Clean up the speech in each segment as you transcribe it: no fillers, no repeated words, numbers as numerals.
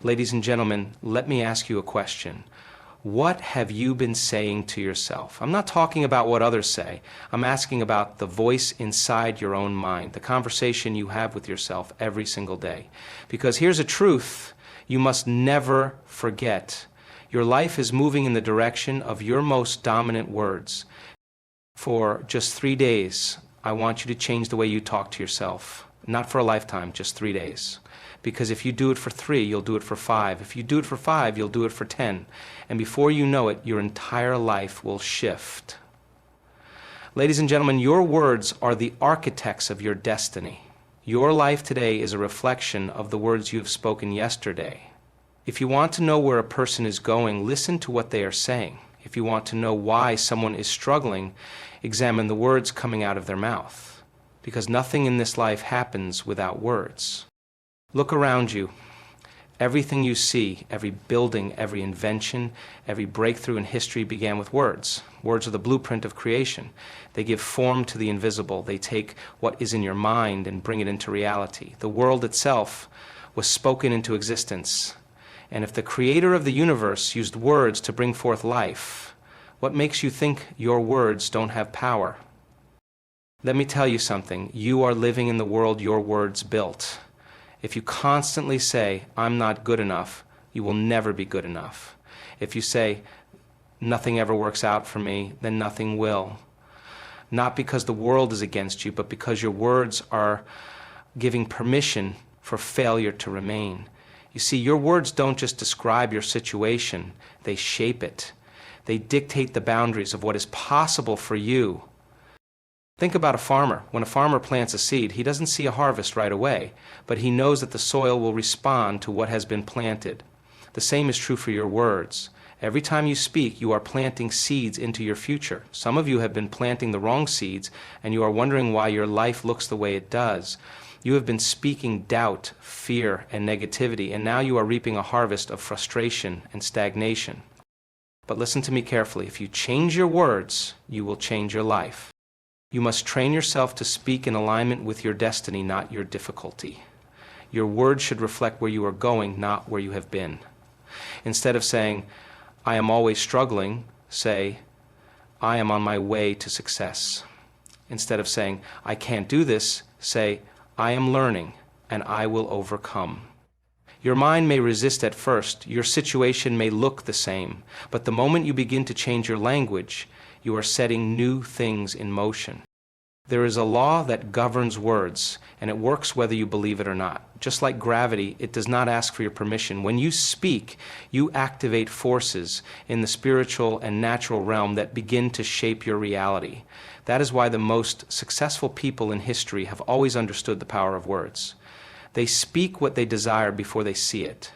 Ladies and gentlemen, let me ask you a question. What have you been saying to yourself? I'm not talking about what others say. I'm asking about the voice inside your own mind, the conversation you have with yourself every single day. Because here's a truth you must never forget. Your life is moving in the direction of your most dominant words. For just 3 days, I want you to change the way you talk to yourself. Not for a lifetime, just 3 days. Because if you do it for 3, you'll do it for 5. If you do it for 5, you'll do it for 10. And before you know it, your entire life will shift. Ladies and gentlemen, your words are the architects of your destiny. Your life today is a reflection of the words you have spoken yesterday. If you want to know where a person is going, listen to what they are saying. If you want to know why someone is struggling, examine the words coming out of their mouth. Because nothing in this life happens without words. Look around you. Everything you see, every building, every invention, every breakthrough in history began with words. Words are the blueprint of creation. They give form to the invisible. They take what is in your mind and bring it into reality. The world itself was spoken into existence. And if the creator of the universe used words to bring forth life, what makes you think your words don't have power? Let me tell you something. You are living in the world your words built. If you constantly say, I'm not good enough, you will never be good enough. If you say, nothing ever works out for me, then nothing will. Not because the world is against you, but because your words are giving permission for failure to remain. You see, your words don't just describe your situation, they shape it. They dictate the boundaries of what is possible for you. Think about a farmer. When a farmer plants a seed, he doesn't see a harvest right away, but he knows that the soil will respond to what has been planted. The same is true for your words. Every time you speak, you are planting seeds into your future. Some of you have been planting the wrong seeds, and you are wondering why your life looks the way it does. You have been speaking doubt, fear, and negativity, and now you are reaping a harvest of frustration and stagnation. But listen to me carefully. If you change your words, you will change your life. You must train yourself to speak in alignment with your destiny, not your difficulty. Your words should reflect where you are going, not where you have been. Instead of saying, I am always struggling, say, I am on my way to success. Instead of saying, I can't do this, say, I am learning and I will overcome. Your mind may resist at first, your situation may look the same, but the moment you begin to change your language, you are setting new things in motion. There is a law that governs words, and it works whether you believe it or not. Just like gravity, it does not ask for your permission. When you speak, you activate forces in the spiritual and natural realm that begin to shape your reality. That is why the most successful people in history have always understood the power of words. They speak what they desire before they see it.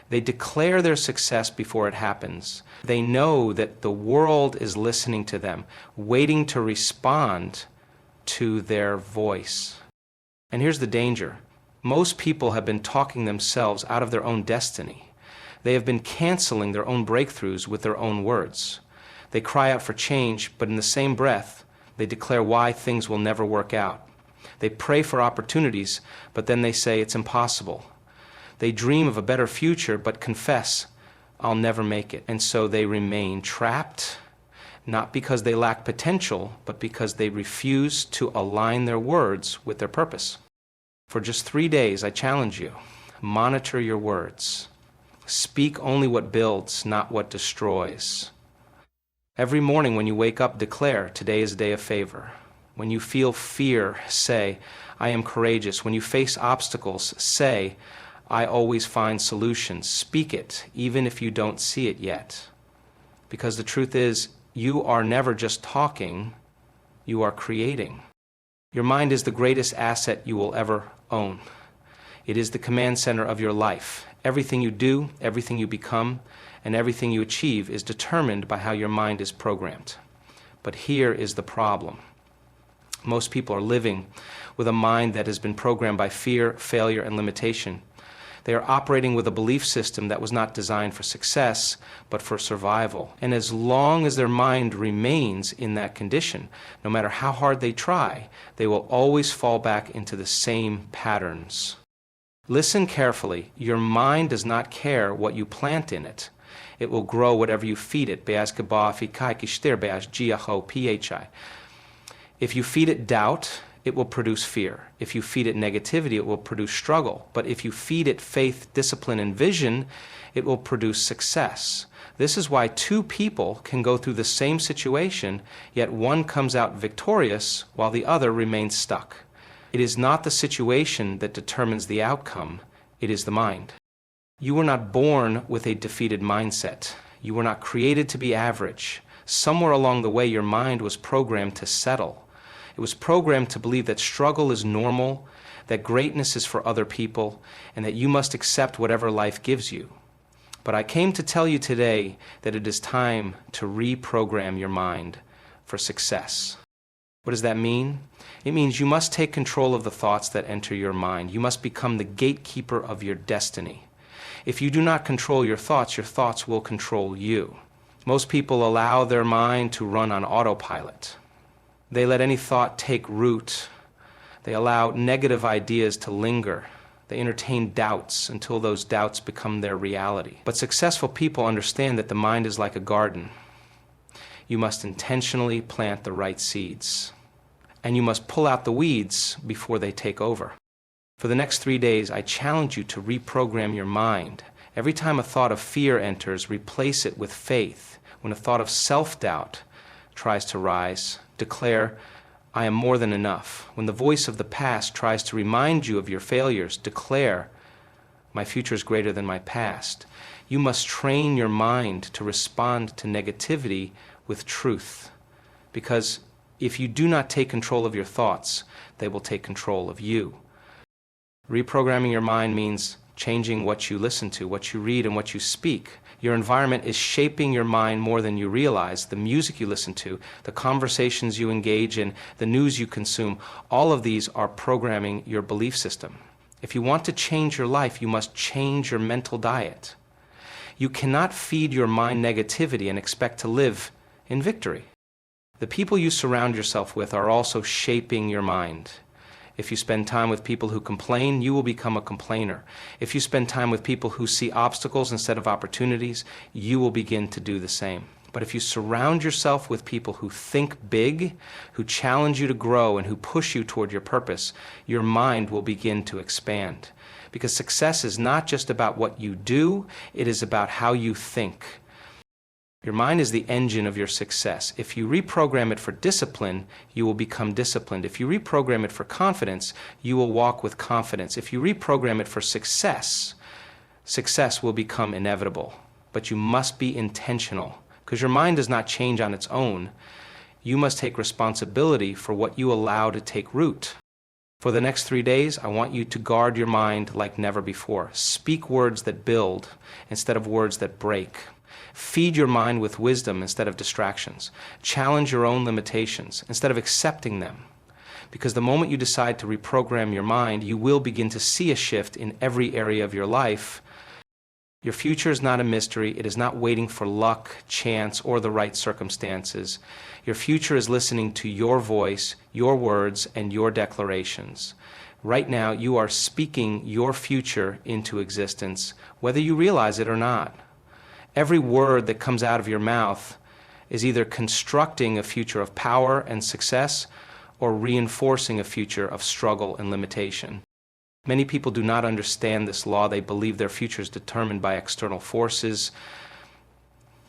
They declare their success before it happens. They know that the world is listening to them, waiting to respond to their voice. And here's the danger. Most people have been talking themselves out of their own destiny. They have been canceling their own breakthroughs with their own words. They cry out for change, but in the same breath, they declare why things will never work out. They pray for opportunities, but then they say it's impossible. They dream of a better future, but confess, I'll never make it. And so they remain trapped, not because they lack potential, but because they refuse to align their words with their purpose. For just 3 days, I challenge you, monitor your words. Speak only what builds, not what destroys. Every morning when you wake up, declare, today is a day of favor. When you feel fear, say, I am courageous. When you face obstacles, say, I always find solutions. Speak it, even if you don't see it yet. Because the truth is, you are never just talking, you are creating. Your mind is the greatest asset you will ever own. It is the command center of your life. Everything you do, everything you become, and everything you achieve is determined by how your mind is programmed. But here is the problem. Most people are living with a mind that has been programmed by fear, failure, and limitation. They are operating with a belief system that was not designed for success, but for survival. And as long as their mind remains in that condition, no matter how hard they try, they will always fall back into the same patterns. Listen carefully. Your mind does not care what you plant in it. It will grow whatever you feed it. If you feed it doubt, it will produce fear. If you feed it negativity, it will produce struggle. But if you feed it faith, discipline, and vision, it will produce success. This is why two people can go through the same situation, yet one comes out victorious while the other remains stuck. It is not the situation that determines the outcome, it is the mind. You were not born with a defeated mindset. You were not created to be average. Somewhere along the way, your mind was programmed to settle. It was programmed to believe that struggle is normal, that greatness is for other people, and that you must accept whatever life gives you. But I came to tell you today that it is time to reprogram your mind for success. What does that mean? It means you must take control of the thoughts that enter your mind. You must become the gatekeeper of your destiny. If you do not control your thoughts will control you. Most people allow their mind to run on autopilot. They let any thought take root. They allow negative ideas to linger. They entertain doubts until those doubts become their reality. But successful people understand that the mind is like a garden. You must intentionally plant the right seeds. And you must pull out the weeds before they take over. For the next 3 days, I challenge you to reprogram your mind. Every time a thought of fear enters, replace it with faith. When a thought of self-doubt tries to rise, declare, I am more than enough. When the voice of the past tries to remind you of your failures, declare, my future is greater than my past. You must train your mind to respond to negativity with truth. Because if you do not take control of your thoughts, they will take control of you. Reprogramming your mind means changing what you listen to, what you read, and what you speak. Your environment is shaping your mind more than you realize. The music you listen to, the conversations you engage in, the news you consume, all of these are programming your belief system. If you want to change your life, you must change your mental diet. You cannot feed your mind negativity and expect to live in victory. The people you surround yourself with are also shaping your mind. If you spend time with people who complain, you will become a complainer. If you spend time with people who see obstacles instead of opportunities, you will begin to do the same. But if you surround yourself with people who think big, who challenge you to grow, and who push you toward your purpose, your mind will begin to expand. Because success is not just about what you do, it is about how you think. Your mind is the engine of your success. If you reprogram it for discipline, you will become disciplined. If you reprogram it for confidence, you will walk with confidence. If you reprogram it for success, success will become inevitable. But you must be intentional, because your mind does not change on its own. You must take responsibility for what you allow to take root. For the next 3 days, I want you to guard your mind like never before. Speak words that build instead of words that break. Feed your mind with wisdom instead of distractions. Challenge your own limitations instead of accepting them. Because the moment you decide to reprogram your mind, you will begin to see a shift in every area of your life. Your future is not a mystery. It is not waiting for luck, chance, or the right circumstances. Your future is listening to your voice, your words, and your declarations. Right now, you are speaking your future into existence, whether you realize it or not. Every word that comes out of your mouth is either constructing a future of power and success or reinforcing a future of struggle and limitation. Many people do not understand this law. They believe their future is determined by external forces,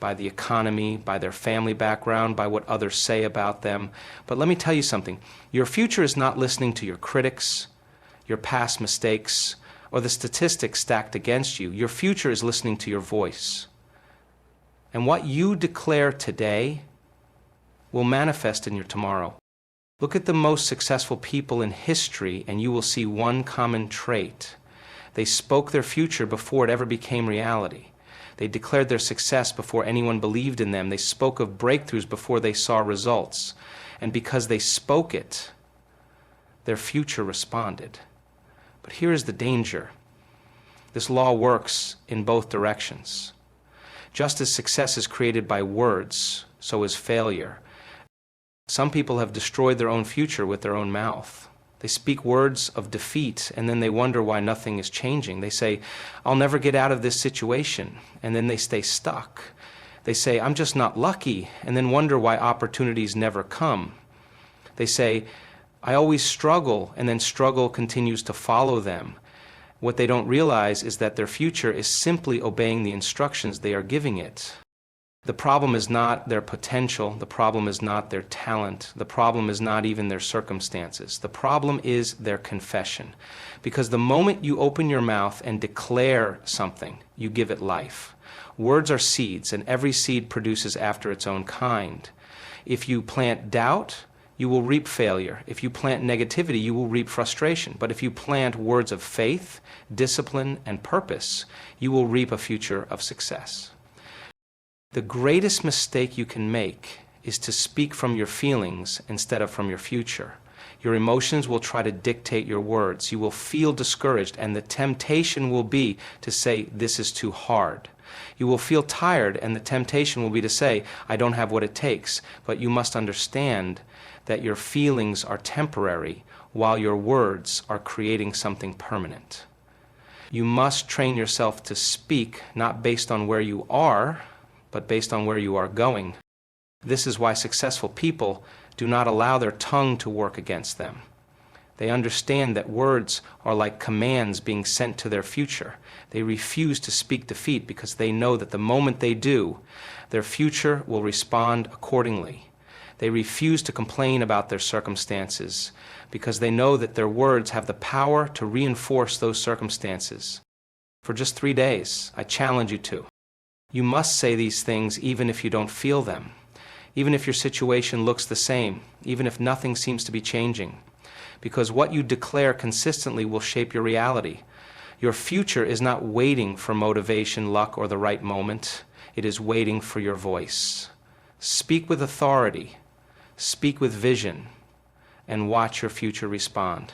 by the economy, by their family background, by what others say about them. But let me tell you something. Your future is not listening to your critics, your past mistakes, or the statistics stacked against you. Your future is listening to your voice. And what you declare today will manifest in your tomorrow. Look at the most successful people in history and you will see one common trait. They spoke their future before it ever became reality. They declared their success before anyone believed in them. They spoke of breakthroughs before they saw results. And because they spoke it, their future responded. But here is the danger. This law works in both directions. Just as success is created by words, so is failure. Some people have destroyed their own future with their own mouth. They speak words of defeat, and then they wonder why nothing is changing. They say, I'll never get out of this situation, and then they stay stuck. They say, I'm just not lucky, and then wonder why opportunities never come. They say, I always struggle, and then struggle continues to follow them. What they don't realize is that their future is simply obeying the instructions they are giving it. The problem is not their potential. The problem is not their talent. The problem is not even their circumstances. The problem is their confession. Because the moment you open your mouth and declare something, you give it life. Words are seeds, and every seed produces after its own kind. If you plant doubt, you will reap failure. If you plant negativity, you will reap frustration. But if you plant words of faith, discipline, and purpose, you will reap a future of success. The greatest mistake you can make is to speak from your feelings instead of from your future. Your emotions will try to dictate your words. You will feel discouraged, and the temptation will be to say, this is too hard. You will feel tired, and the temptation will be to say, I don't have what it takes. But you must understand that your feelings are temporary while your words are creating something permanent. You must train yourself to speak not based on where you are, but based on where you are going. This is why successful people do not allow their tongue to work against them. They understand that words are like commands being sent to their future. They refuse to speak defeat because they know that the moment they do, their future will respond accordingly. They refuse to complain about their circumstances because they know that their words have the power to reinforce those circumstances. For just 3 days, I challenge you to. You must say these things even if you don't feel them, even if your situation looks the same, even if nothing seems to be changing, because what you declare consistently will shape your reality. Your future is not waiting for motivation, luck, or the right moment. It is waiting for your voice. Speak with authority, speak with vision, and watch your future respond.